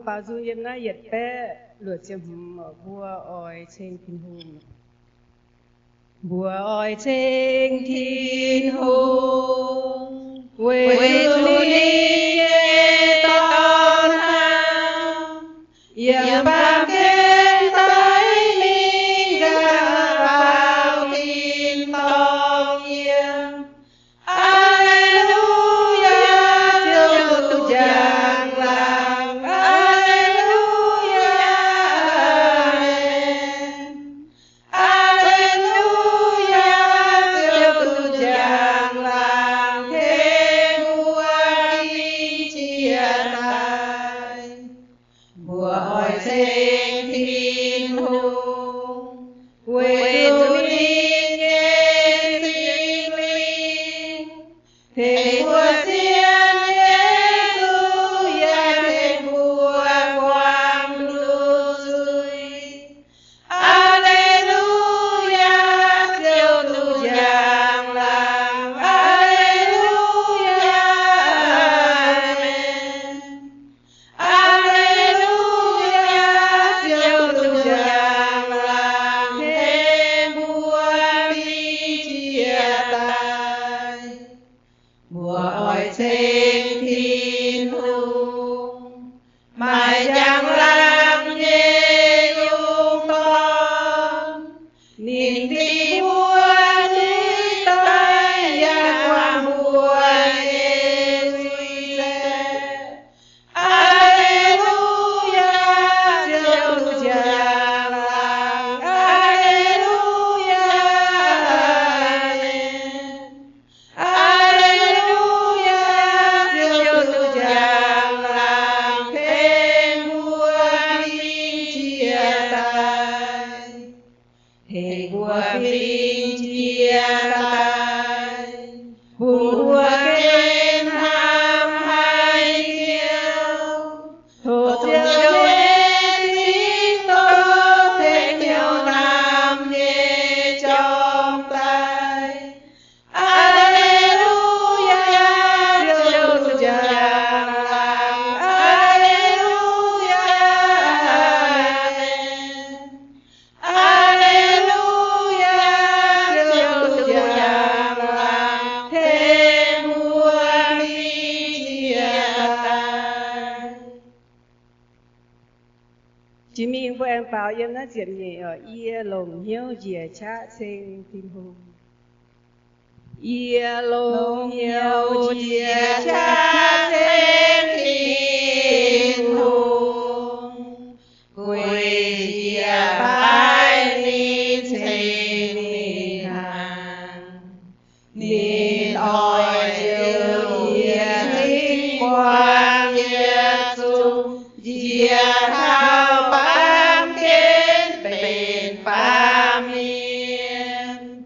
bảo du yên na yết bé lụa chiêm bùa oi trên thiên hùng bùa oi trên thiên hùng quê tu ni ton ham yếm ba kê tay ni ga vào tin tông yếm Alleluia Dieu tu giang lang Alleluia Amen Alleluia Dieu tu giang lang thế vua đi chia tay bùa oi trên thiên hùng quê tu ni nghe tinh linh thế vua thiên Giêsu ya thế vua quang đuôi Alleluia Dieu tu giang lang Alleluia Amen Alleluia Dieu tu giang lang thế vua đi chia tay bùa oi trên thiên hùng mai giang lang nghe nhung con nhìn đi vua đi tay ya quang vua nghe suy lệ Alleluia Dieu tu giang lang Alleluia Amen Alleluia Dieu tu giang lang thế vua đi chia tay thế vua đi chia tay vua khen ham hai kiêu thổ chiêu lên tín tô thế kiêu nam nghe trong tay Alleluia Dieu tu giang lang Alleluia Amen Alleluia Dieu tu giang lang thế vua đi chia tay chỉ mình với em bảo yên nó diễn nhẹ ở ia lồng hiếu dìa cha trên thiên hùng ia lồng hiếu dìa cha trên thiên hùng quê dìa bài ni trên ni hàng ni oi diệu dìa linh quang Giêsu dìa thao bám kiến bền phàm miên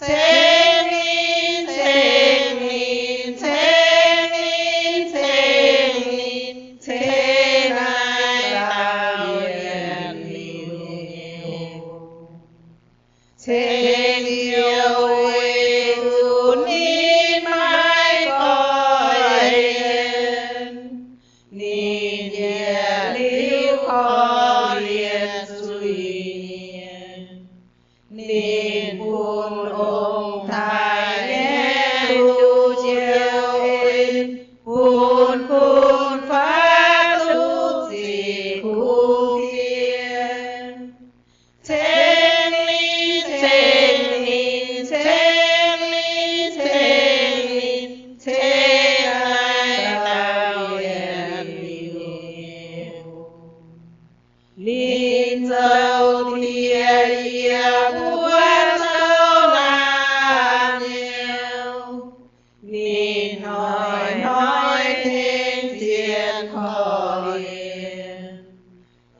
Sing in, sing in, sing in, sing in, sing ai tao yên liu. Sing yêu Giêsu nín mãi coi yên, nín nhẹ liu coi yên suy nhiên, nín buồn ôm thai nghe tu chiều in, buồn buồn phát lúc gì khu thiên. Sing in, sing in, sing in, sing in, sing ai tao yên liu. Nín dâu thìa thìa buồn dâu ngàn nhiều, nín nói thêm tiền khó liền.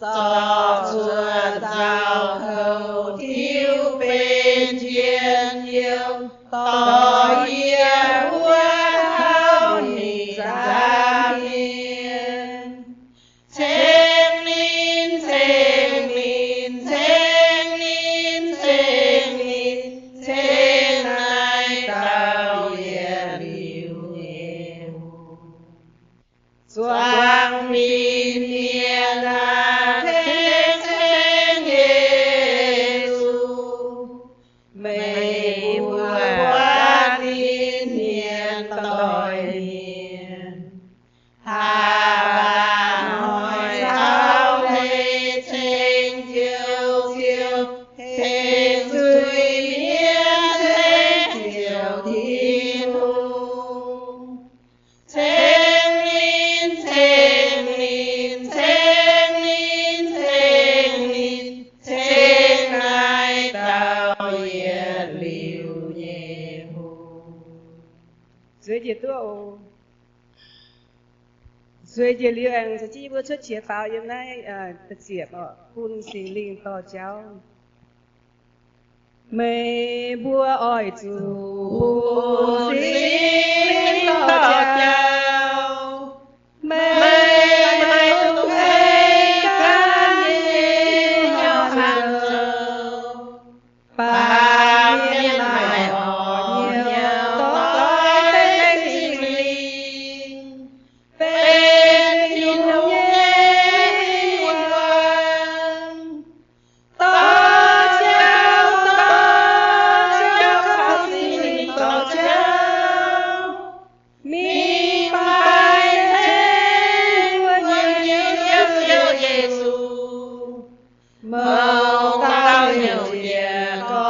Gió ruột rào khẩu thiếu bên chiến nhiều, tỏ ia buồn hao nì ra miên. Sing in, sing in, sing in, sing in, 随着多随着流安是只不出切包因来的接คุณสิ่งลิงต่อเจ้าไม่บัวอ้อยจูคุณสิ่งต่อเจ้าไม่ตุ้งให้กันยิ่งยาวหันปากเมียนไม่อ่อนเหี่ยวต่อได้สิ่งลิงเป็นยิ่งเย็นวันต่อเจ้าเขาสิ่งลิงต่อเจ้ามีไปเทวันเยี่ยมเยซูเมื่อเราเหี่ยวเยียก็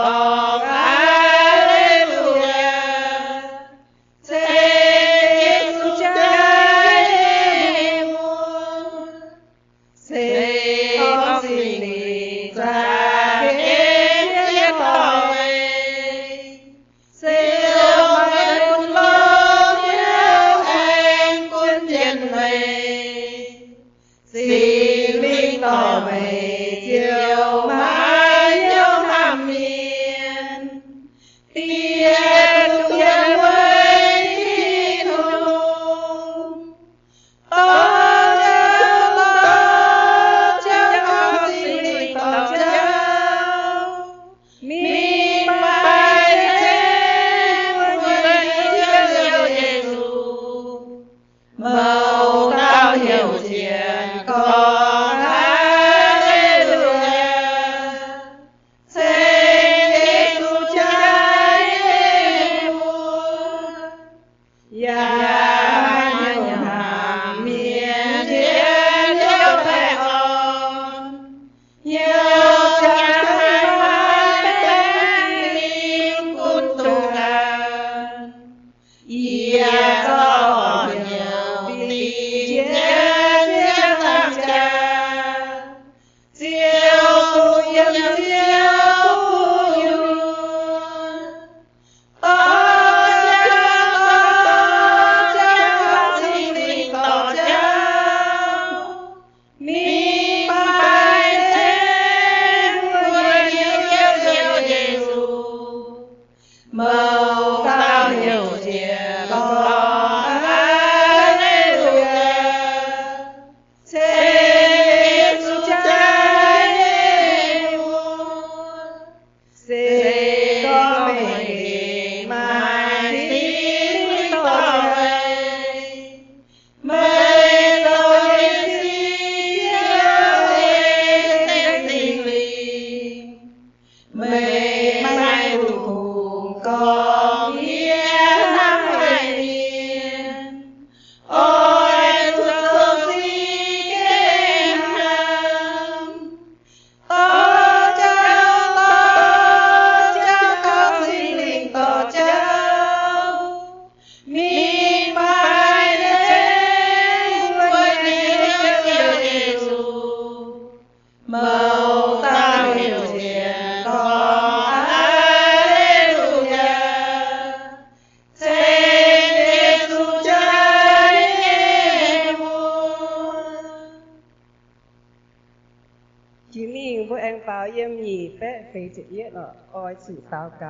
主祷告，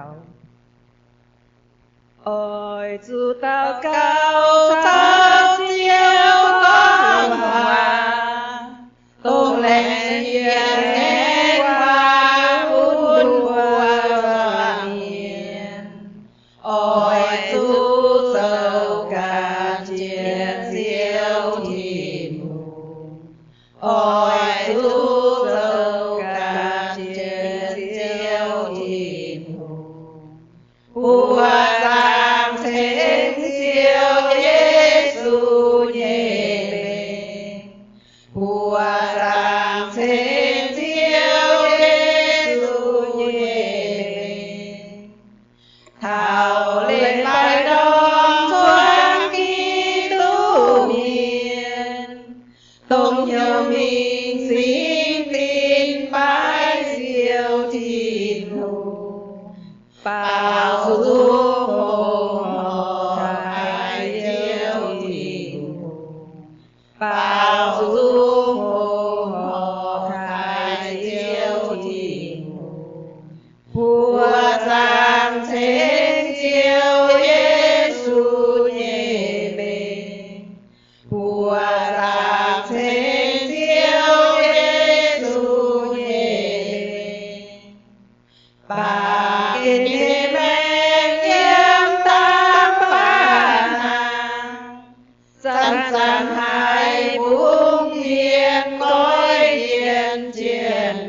愛主禱告，他叫光華，東嶺天華溫華面，愛主走感見小天母，愛主走感見小天母。ผู้สร้างเทงเสียวเยซูเยเบผู้สร้างเทงเสี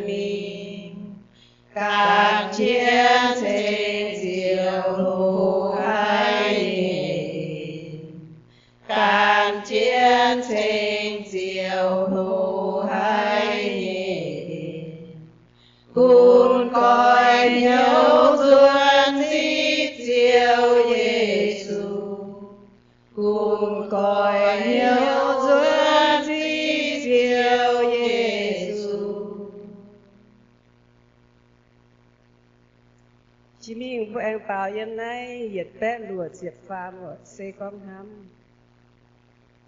mình càng chiến sinh diệu hữu hay càng chiến sinh diệu hữu hay cùng coi nhau duyên xít diệu Giêsu cùng coi nhau duyên xít diệu Giêsu. Chỉ mình của em bảo yên nay nhiệt bé lùa diệt pha một xe con hăm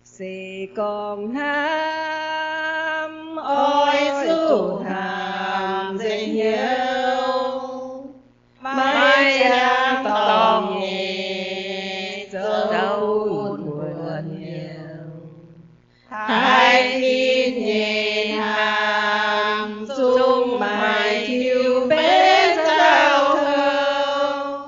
xe con hăm ôi su hàm dành nhau mai trang tòng nhẹ dấu buồn nhiều hai tin nhẹ hàm dung mai thiêu bên giao thâu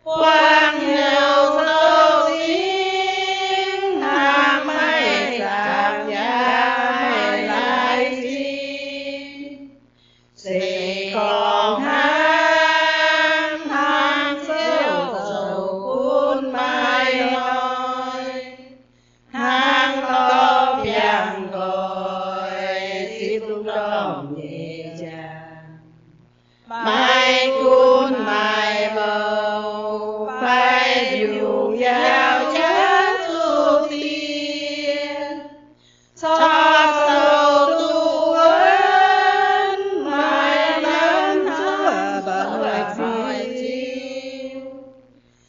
quang nhau dấu xin hàm mai giảm nhai lại xin sẽ còn hàm hàm dấu dấu cuốn mai nói hang to biang gọi xin lúc đồng nhẹ nhàng mai cuốn mai bầu phải dùng dao chát tu tiên cho sâu tu ấn mai lớn chúa bởi chiêu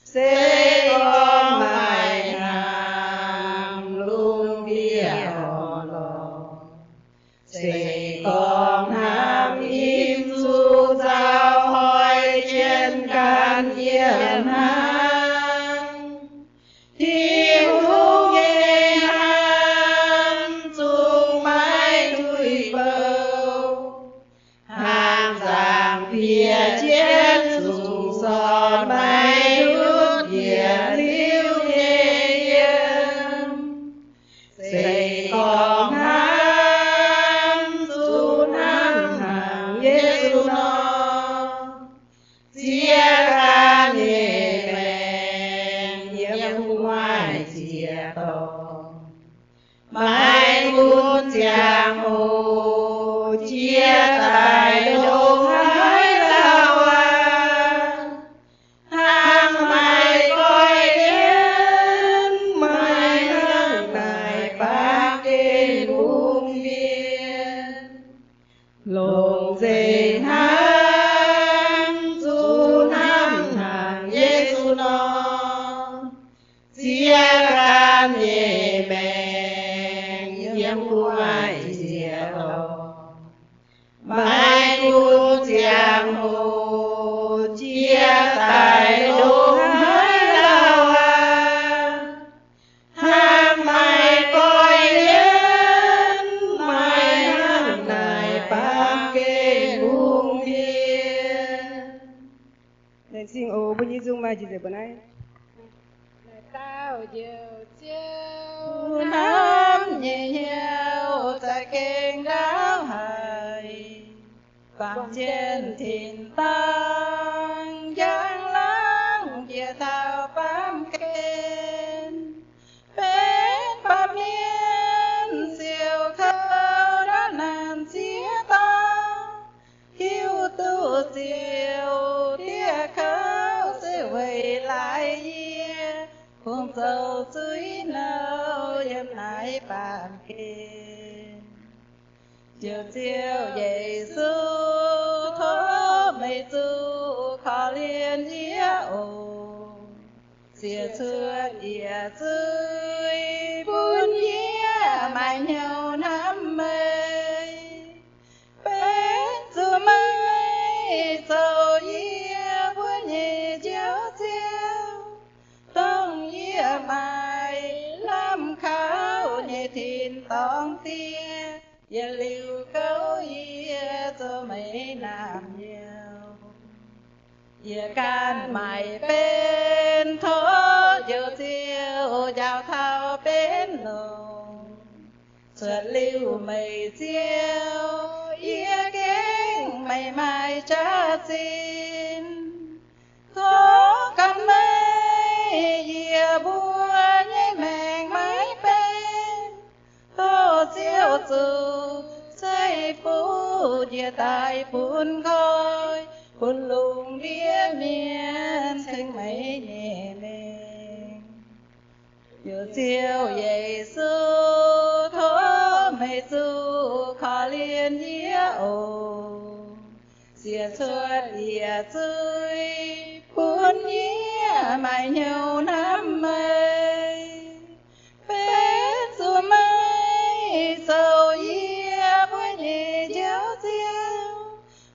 sẽ có mai hàm luôn bia hò lò sẽ còn hàm im du giao hỏi trên can yên hang thiên hữu nghe hàm dung mai thui bầu hàm giang phía chết dùng son mai đút địa liêu nhẹ yếm sẽ còn hàm du nam hàng Giêsu nó chia ca nhẹ mèn yếm ngoài chia to mai cuốn giang hồ chia tài đô hái lao hang mai coi đến mai nắng này bác đến vùng biên lồng dền hang du nam hàng Giêsu nó chia can nhẹ mèn yếm ngoài chia to mai cuốn giang hồ chia tài đô hái lao hang mai coi đến mai nắng này bác kê vùng biên. Nên xin ô bây giờ dùng mai chỉ để bữa nay tao nhiều chiều nắm nhẹ nhau tại kênh đáo hài bằng trên thìn tăng giang láng chia thao bám kênh bên ba miên siêu khâu đó nàn xía ta hiu tu siêu tia khâu sẽ về lại yê hôm dâu dưới nâu em lại bàn kê chiều chiều Giêsu thó mây du khó liên dĩa ồ xìa xưa địa dưới buôn dĩa mãi nhau năm mây bên dù mây dâu dĩa buôn nhẹ chiếu chiếu tông dĩa mãi làm kháo nhẹ thìn tông tia giờ liều câu dĩa cho mấy làm nhiều giờ can mày bên thố giờ tiêu giao thao bên lồng sửa liều mày chiêu dĩa ghé mai cha xin khó căn mây dìa bùa nhảy mèn mái bên tô chiếu dù xây phú dìa tại phun khôi phun lùng đĩa miên sinh mấy nhẹ lên giờ chiều Giêsu thố mây du khó liên dĩa ồ xìa suốt dìa dưới phun dĩa mãi nhau năm mây phết dù mây sầu dĩa với nhẹ chéo chiếu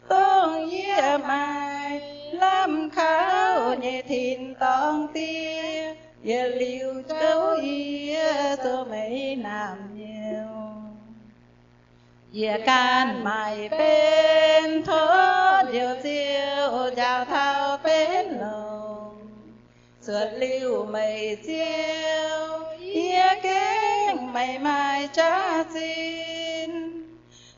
tông dĩa mãi làm kháo nhẹ thìn tông tia giờ liều cháu dĩa số mấy nam nhiều dìa can mày bên thốt điều chiều chào thao bên lòng suốt liu mây chiều dìa kén mày mai cha xin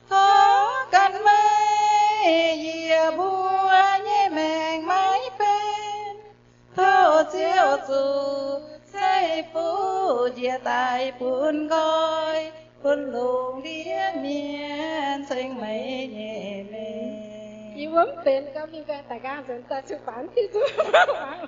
khó căn mây dìa bùa nhẹ mèn mái bên thô chiều dù xây phú dìa tại phun coi phun luồng đĩa miên sinh mấy nhẹ lên อีเวิ้มเป็นก็มีการแต่การสนใจชุดฝันที่ชุดฝัน